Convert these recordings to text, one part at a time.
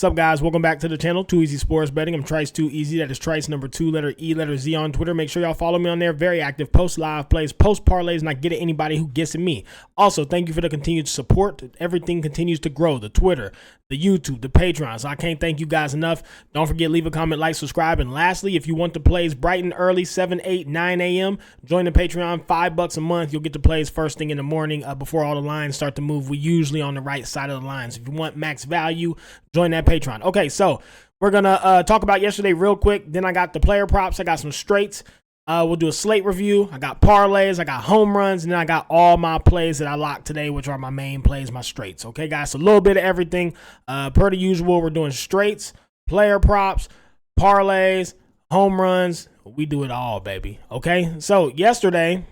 What's up, guys? Welcome back to the channel, Too Easy Sports Betting. I'm Trice Too Easy. That is Trice number 2, letter E, letter Z on Twitter. Make sure y'all follow me on there. Very active. Post live plays, post parlays, and I get it anybody who gets it me. Also, thank you for the continued support. Everything continues to grow. The Twitter, the YouTube, the Patreon. So I can't thank you guys enough. Don't forget, leave a comment, like, subscribe. And lastly, if you want the plays bright and early, 7, 8, 9 a.m., join the Patreon. $5 a month. You'll get the plays first thing in the morning before all the lines start to move. We usually on the right side of the lines. If you want max value, join that Patreon. Okay, so we're going to talk about yesterday real quick. Then I got the player props. I got some straights. We'll do a slate review. I got parlays. I got home runs. And then I got all my plays that I locked today, which are my main plays, my straights. Okay, guys, so a little bit of everything. Per the usual, we're doing straights, player props, parlays, home runs. We do it all, baby. Okay, so yesterday,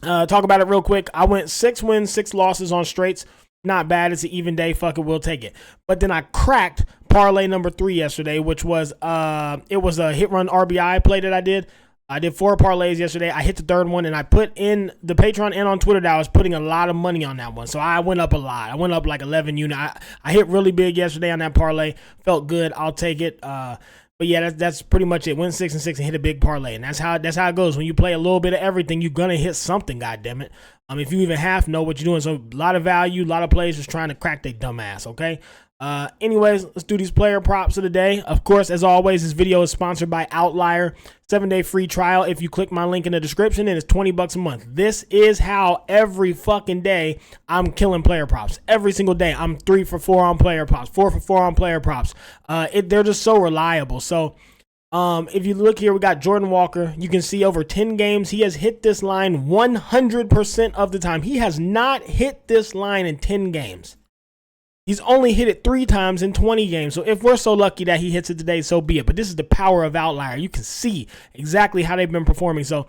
talk about it real quick. I went 6 wins, 6 losses on straights. Not bad. It's an even day. Fuck it, we'll take it. But then I cracked parlay number 3 yesterday, which was it was a hit run RBI play that I did. I did 4 parlays yesterday. I hit the 3rd one, and I put in the Patreon and on Twitter that I was putting a lot of money on that one. So I went up a lot. I went up like 11 units. I hit really big yesterday on that parlay. Felt good. I'll take it. But yeah, that's pretty much it. Went 6 and 6 and hit a big parlay, and that's how it goes. When you play a little bit of everything, you're gonna hit something. God damn it. If you even half know what you're doing, so a lot of value, a lot of players just trying to crack their dumb ass. Okay. Anyways, let's do these player props of the day. Of course, as always, this video is sponsored by Outlier. 7-day free trial. If you click my link in the description, and it's $20 a month. This is how every fucking day I'm killing player props. Every single day, I'm 3 for 4 on player props, 4 for 4 on player props. They're just so reliable. So, if you look here, we got Jordan Walker. You can see over 10 games, he has hit this line 100% of the time. He has not hit this line in 10 games. He's only hit it 3 times in 20 games. So if we're so lucky that he hits it today, so be it. But this is the power of Outlier. You can see exactly how they've been performing. So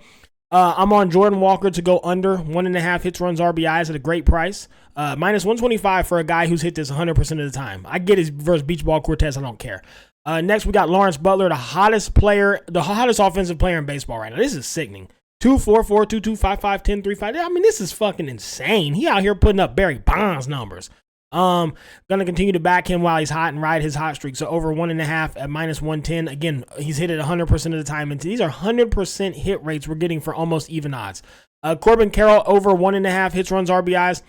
I'm on Jordan Walker to go under 1.5 hits, runs, RBIs at a great price. Minus 125 for a guy who's hit this 100% of the time. I get his versus Beach Ball Cortez. I don't care. Next, we got Lawrence Butler, the hottest offensive player in baseball right now. This is sickening. 2-4-4, 2-2, 5-5, 10, 3-5. I mean, this is fucking insane. He out here putting up Barry Bonds numbers. Gonna continue to back him while he's hot and ride his hot streak. So over 1.5 at minus 110. Again, he's hit it 100% of the time. And these are 100% hit rates we're getting for almost even odds. Corbin Carroll over 1.5 hits, runs, RBIs.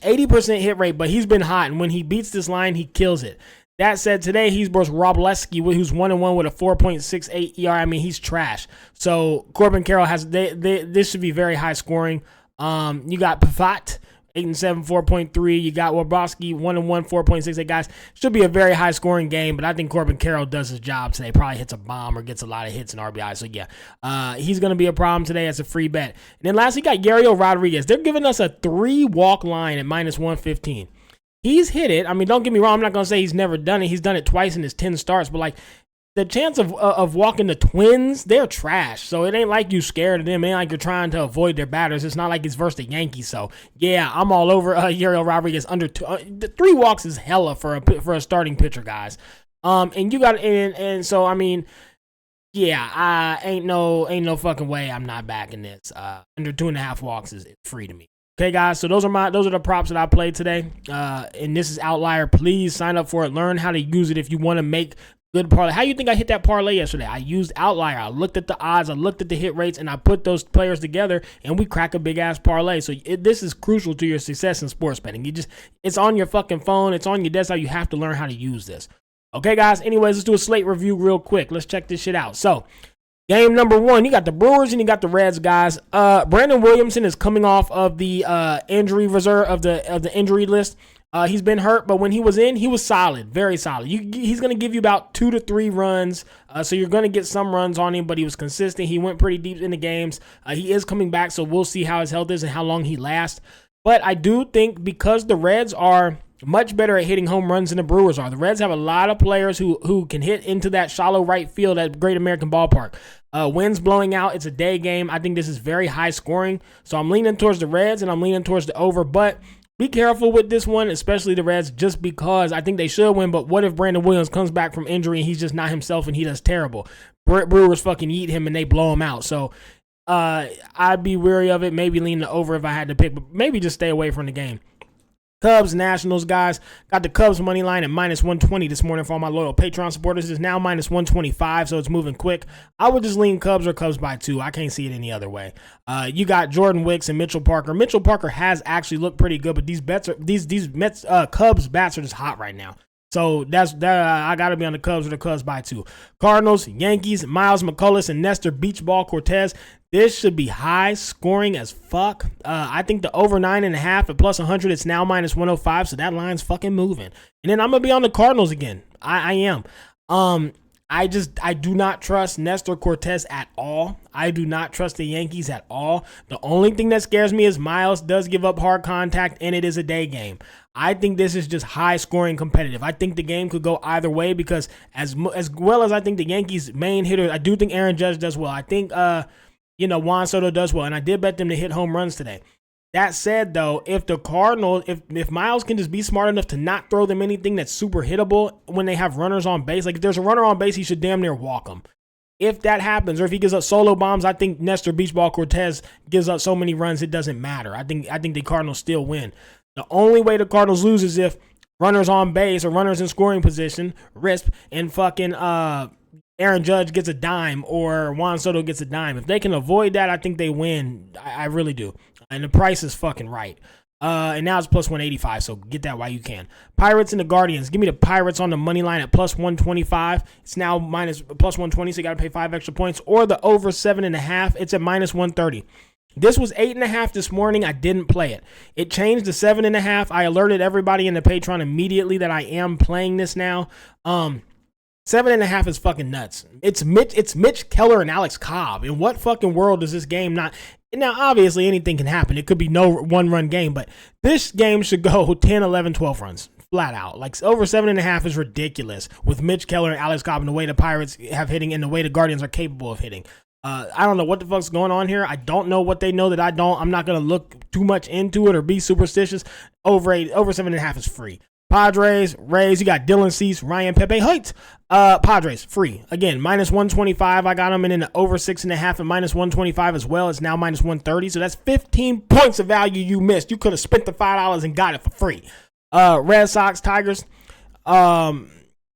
80% hit rate, but he's been hot. And when he beats this line, he kills it. That said, today he's versus Rob Lesky, who's 1-1 with a 4.68 ER. I mean, he's trash. So Corbin Carroll has this should be very high scoring. You got Pavat, 8-7, 4.3. You got Wabrowski, 1-1, 4.68. Guys, should be a very high scoring game, but I think Corbin Carroll does his job today. Probably hits a bomb or gets a lot of hits and RBI. So yeah, he's going to be a problem today as a free bet. And then lastly, you got Yariel Rodriguez. They're giving us a 3-walk line at minus 115. He's hit it. I mean, don't get me wrong. I'm not going to say he's never done it. He's done it twice in his 10 starts, but like the chance of walking the Twins, they're trash. So it ain't like you scared of them. It ain't like you're trying to avoid their batters. It's not like it's versus the Yankees. So yeah, I'm all over Yariel Rodriguez under 3 walks is hella for a starting pitcher, guys. And you got and so I mean, yeah, ain't no fucking way I'm not backing this. Under 2.5 walks is free to me. Okay, guys, so those are the props that I played today, and this is Outlier. Please sign up for it. Learn how to use it if you want to make good parlay. How you think I hit that parlay yesterday? I used Outlier. I looked at the odds. I looked at the hit rates, and I put those players together, and we crack a big-ass parlay. So this is crucial to your success in sports betting. It's on your fucking phone. It's on your desktop. You have to learn how to use this. Okay, guys, anyways, let's do a slate review real quick. Let's check this shit out. So, game number 1, you got the Brewers and you got the Reds, guys. Brandon Williamson is coming off of the injury reserve of the injury list. He's been hurt, but when he was in, he was solid, very solid. He's going to give you about 2 to 3 runs, so you're going to get some runs on him, but he was consistent. He went pretty deep in the games. He is coming back, so we'll see how his health is and how long he lasts. But I do think because the Reds are much better at hitting home runs than the Brewers are. The Reds have a lot of players who can hit into that shallow right field at Great American Ballpark. Wind's blowing out. It's a day game. I think this is very high scoring. So I'm leaning towards the Reds and I'm leaning towards the over. But be careful with this one, especially the Reds, just because I think they should win. But what if Brandon Williams comes back from injury and he's just not himself and he does terrible? Brewers fucking eat him and they blow him out. So I'd be wary of it. Maybe lean the over if I had to pick, but maybe just stay away from the game. Cubs, Nationals, guys. Got the Cubs money line at minus 120 this morning for all my loyal Patreon supporters. It's now minus 125, so it's moving quick. I would just lean Cubs or Cubs by 2. I can't see it any other way. You got Jordan Wicks and Mitchell Parker. Mitchell Parker has actually looked pretty good, but these Cubs bats are just hot right now. So I got to be on the Cubs or the Cubs by 2. Cardinals, Yankees, Miles McCullough and Nestor Beachball Cortez. This should be high scoring as fuck. I think the over 9.5 at plus 100, it's now minus 105, so that line's fucking moving. And then I'm going to be on the Cardinals again. I am. I do not trust Nestor Cortez at all. I do not trust the Yankees at all. The only thing that scares me is Miles does give up hard contact, and it is a day game. I think this is just high scoring competitive. I think the game could go either way because as well as I think the Yankees main hitter, I do think Aaron Judge does well. I think Juan Soto does well, and I did bet them to hit home runs today. That said, though, if the Cardinals, if Miles can just be smart enough to not throw them anything that's super hittable when they have runners on base, like if there's a runner on base, he should damn near walk him. If that happens, or if he gives up solo bombs, I think Nestor Beachball Cortez gives up so many runs it doesn't matter. I think the Cardinals still win. The only way the Cardinals lose is if runners on base or runners in scoring position, RISP, and fucking Aaron Judge gets a dime or Juan Soto gets a dime. If they can avoid that, I think they win. I really do. And the price is fucking right. And now it's plus 185, so get that while you can. Pirates and the Guardians. Give me the Pirates on the money line at plus 125. It's now plus 120, so you got to pay 5 extra points. Or the over 7.5. It's at minus 130. This was 8.5 this morning. I didn't play it. It changed to 7.5. I alerted everybody in the Patreon immediately that I am playing this now. 7.5 is fucking nuts. It's Mitch Keller and Alex Cobb. In what fucking world does this game not? Now, obviously, anything can happen. It could be no one-run game, but this game should go 10, 11, 12 runs. Flat out. Like, over 7.5 is ridiculous with Mitch Keller and Alex Cobb and the way the Pirates have hitting and the way the Guardians are capable of hitting. I don't know what the fuck's going on here. I don't know what they know that I don't. I'm not going to look too much into it or be superstitious. Over 7.5 is free. Padres, Rays, you got Dylan Cease, Ryan Pepe Heights. Padres, free. Again, minus 125. I got them in the over 6.5 and minus 125 as well. It's now minus 130. So that's 15 points of value you missed. You could have spent the $5 and got it for free. Red Sox, Tigers. Hold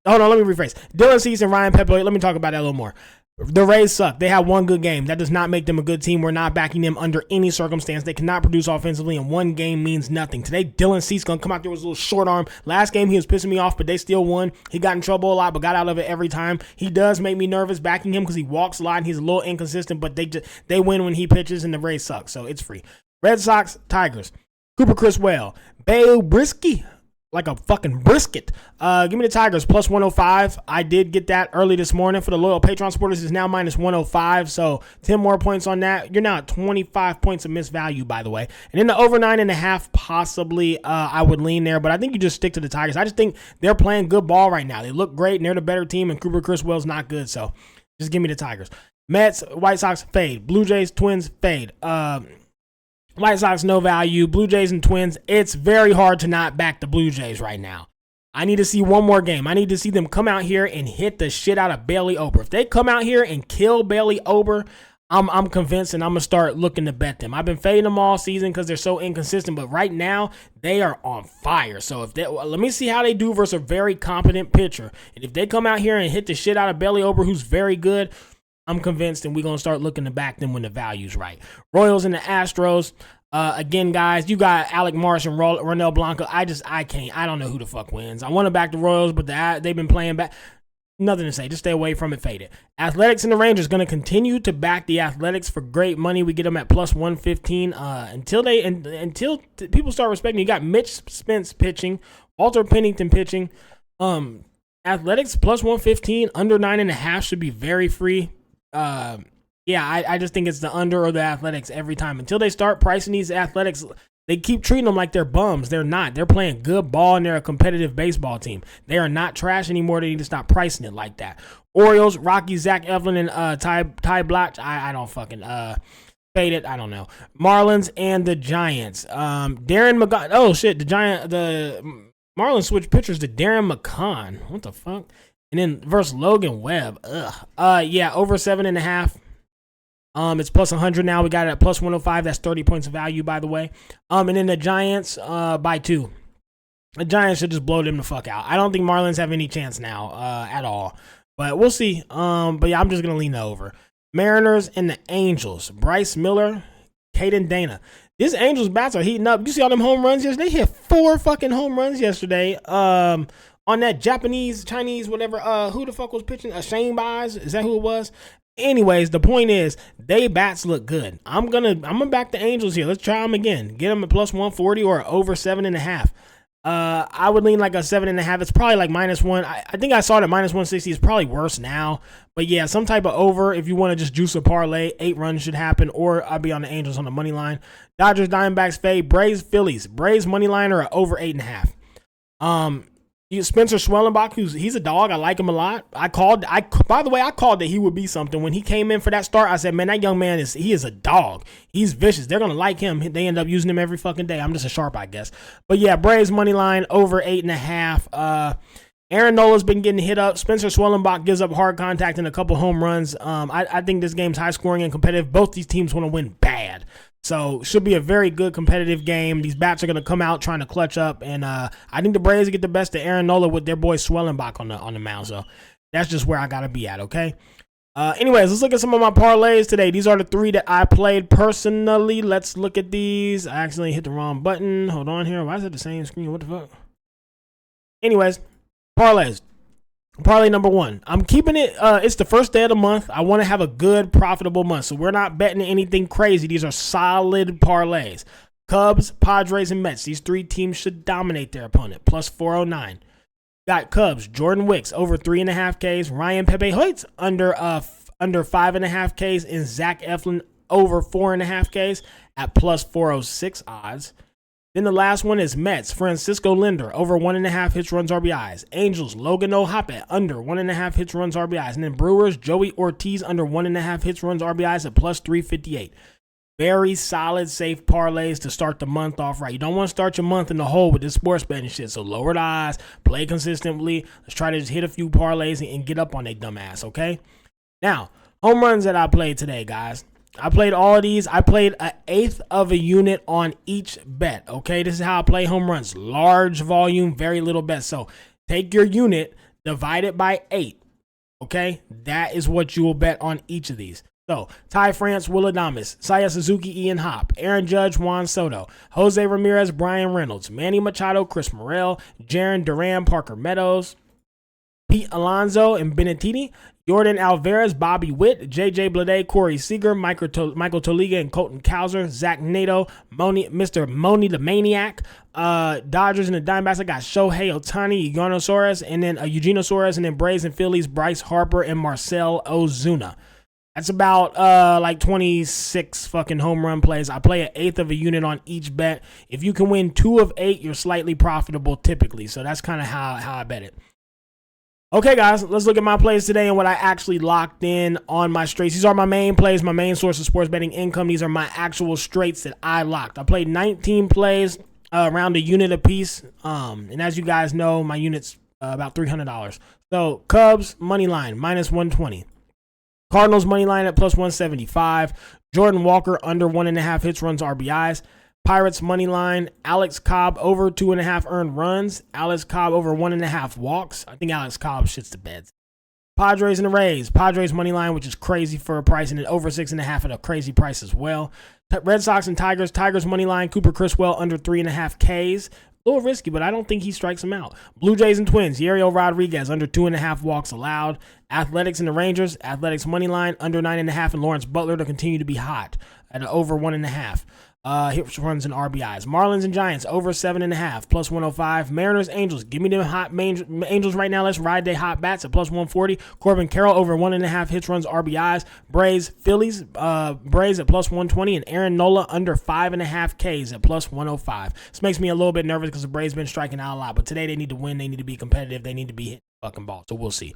on, let me rephrase. Dylan Cease and Ryan Pepe. Let me talk about that a little more. The Rays suck. They had one good game. That does not make them a good team. We're not backing them under any circumstance. They cannot produce offensively, and one game means nothing. Today, Dylan Cease going to come out there with a little short arm. Last game, he was pissing me off, but they still won. He got in trouble a lot, but got out of it every time. He does make me nervous backing him because he walks a lot, and he's a little inconsistent, but they win when he pitches, and the Rays suck, so it's free. Red Sox, Tigers. Cooper Criswell. Bayo Brisky. Like a fucking brisket. Give me the Tigers, plus 105. I did get that early this morning for the loyal Patreon supporters. Is now minus 105, so 10 more points on that. You're now at 25 points of missed value, by the way. And then the over 9.5, possibly I would lean there, but I think you just stick to the Tigers. I just think they're playing good ball right now. They look great, and they're the better team, and Cooper Criswell's not good, so just give me the Tigers. Mets, White Sox, fade. Blue Jays, Twins, fade. White Sox, no value. Blue Jays and Twins, it's very hard to not back the Blue Jays right now. I need to see one more game. I need to see them come out here and hit the shit out of Bailey Ober. If they come out here and kill Bailey Ober, I'm convinced, and I'm going to start looking to bet them. I've been fading them all season because they're so inconsistent, but right now, they are on fire. So let me see how they do versus a very competent pitcher. And if they come out here and hit the shit out of Bailey Ober, who's very good, I'm convinced, and we're going to start looking to back them when the value's right. Royals and the Astros. Again, guys, you got Alec Marsh and Ronel Blanco. I can't. I don't know who the fuck wins. I want to back the Royals, but they've been playing back. Nothing to say. Just stay away from it. Fade it. Athletics and the Rangers going to continue to back the Athletics for great money. We get them at plus 115 until people start respecting. You got Mitch Spence pitching, Walter Pennington pitching. Athletics plus 115 under 9.5 should be very free. I just think it's the under or the Athletics every time. Until they start pricing these Athletics, they keep treating them like they're bums. They're not. They're playing good ball, and they're a competitive baseball team. They are not trash anymore. They need to stop pricing it like that. Orioles, Rockies, Zach Eflin, and Ty Blach. I don't fucking fade it. I don't know. Marlins and the Giants. Darren McGon. Oh, shit. The Marlins switched pitchers to Darren McCon. What the fuck? And then versus Logan Webb. Over 7.5. It's plus 100 now. We got it at plus 105. That's 30 points of value, by the way. And then the Giants by 2. The Giants should just blow them the fuck out. I don't think Marlins have any chance now at all. But we'll see. But yeah, I'm just going to lean the over. Mariners and the Angels. Bryce Miller, Caden Dana. These Angels bats are heating up. You see all them home runs yesterday? They hit 4 fucking home runs yesterday. On that Chinese, whatever. Who the fuck was pitching? Shane Baez? Is that who it was? Anyways, the point is, they bats look good. I'm gonna back the Angels here. Let's try them again. Get them at plus 140 or over 7.5. I would lean like a 7.5. It's probably like -1. I think I saw it at -160. It's probably worse now. But yeah, some type of over if you want to just juice a parlay. 8 runs should happen, or I'll be on the Angels on the money line. Dodgers, Diamondbacks, fade. Braves, Phillies. Braves money line or over 8.5. Spencer Schwellenbach, he's a dog. I like him a lot. I called that he would be something. When he came in for that start, I said, man, that young man is a dog. He's vicious. They're going to like him. They end up using him every fucking day. I'm just a sharp, I guess. But yeah, Braves money line over 8.5. Aaron Nola's been getting hit up. Spencer Schwellenbach gives up hard contact and a couple home runs. I think this game's high scoring and competitive. Both these teams want to win bad. So should be a very good competitive game. These bats are going to come out trying to clutch up, and I think the Braves get the best of Aaron Nola with their boy Schwellenbach on the mound. So that's just where I got to be at, okay? Anyways, let's look at some of my parlays today. These are the 3 that I played personally. Let's look at these. I accidentally hit the wrong button. Hold on here. Why is it the same screen? What the fuck? Anyways, parlays. Parlay number 1. I'm keeping it. It's the first day of the month. I want to have a good, profitable month. So we're not betting anything crazy. These are solid parlays. Cubs, Padres, and Mets. These 3 teams should dominate their opponent. Plus 409. Got Cubs, Jordan Wicks over 3.5 Ks. Ryan Pepe Hoyts under 5.5 Ks. And Zach Eflin over 4.5 Ks at plus 406 odds. Then the last one is Mets, Francisco Lindor, over 1.5 hits, runs, RBIs. Angels, Logan O'Hoppe, under 1.5 hits, runs, RBIs. And then Brewers, Joey Ortiz, under 1.5 hits, runs, RBIs at plus 358. Very solid, safe parlays to start the month off right. You don't want to start your month in the hole with this sports betting shit. So lower the odds, play consistently. Let's try to just hit a few parlays and get up on their dumb ass, okay? Now, home runs that I played today, guys. I played all of these. I played 1/8 of a unit on each bet. Okay, this is how I play home runs. Large volume, very little bet. So take your unit, divide it by 8. Okay, that is what you will bet on each of these. So Ty France, Will Adames, Saya Suzuki, Ian Happ, Aaron Judge, Juan Soto, Jose Ramirez, Brian Reynolds, Manny Machado, Chris Morel, Jaron Duran, Parker Meadows, Pete Alonso, and Benettini, Jordan Alvarez, Bobby Witt, J.J. Bleday, Corey Seager, Michael Toliga, and Colton Cowser, Zach Nato, Mr. Moni the Maniac, Dodgers and the Diamondbacks. I got Shohei Ohtani, Eugeniosaurus, and then Eugeniosaurus, and then Braves and Phillies, Bryce Harper and Marcel Ozuna. That's about like 26 fucking home run plays. I play 1/8 of a unit on each bet. If you can win 2 of 8, you're slightly profitable typically. So that's kind of how I bet it. Okay, guys, let's look at my plays today and what I actually locked in on my straights. These are my main plays, my main source of sports betting income. These are my actual straights that I locked. I played 19 plays around a unit a piece. And as you guys know, my unit's about $300. So Cubs, money line, -120. Cardinals, money line at plus 175. Jordan Walker, under 1.5 hits, runs, RBIs. Pirates money line, Alex Cobb over 2.5 earned runs. Alex Cobb over 1.5 walks. I think Alex Cobb shits the beds. Padres and the Rays. Padres money line, which is crazy for a price, and then over 6.5 at a crazy price as well. Red Sox and Tigers. Tigers money line, Cooper Criswell under 3.5 Ks. A little risky, but I don't think he strikes him out. Blue Jays and Twins. Yariel Rodriguez under 2.5 walks allowed. Athletics and the Rangers. Athletics money line under 9.5, and Lawrence Butler to continue to be hot at an over 1.5. Hit runs and RBIs. Marlins and Giants over 7.5 plus 105. Mariners, Angels. Give me them hot Angels right now. Let's ride their hot bats at plus 140. Corbin Carroll over 1.5 hits, runs, RBIs. Braves, Phillies. Braves at plus 120, and Aaron Nola under 5.5 Ks at plus 105. This makes me a little bit nervous because the Braves been striking out a lot, but today they need to win. They need to be competitive. They need to be hitting the fucking ball. So we'll see.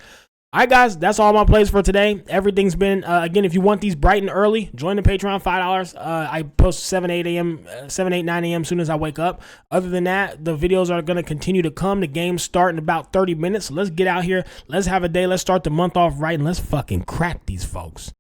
All right, guys, that's all my plays for today. Everything's been, again, if you want these bright and early, join the Patreon, $5. I post 7, 8 a.m., 9 a.m. as soon as I wake up. Other than that, the videos are going to continue to come. The games start in about 30 minutes. So let's get out here. Let's have a day. Let's start the month off right, and let's fucking crack these folks.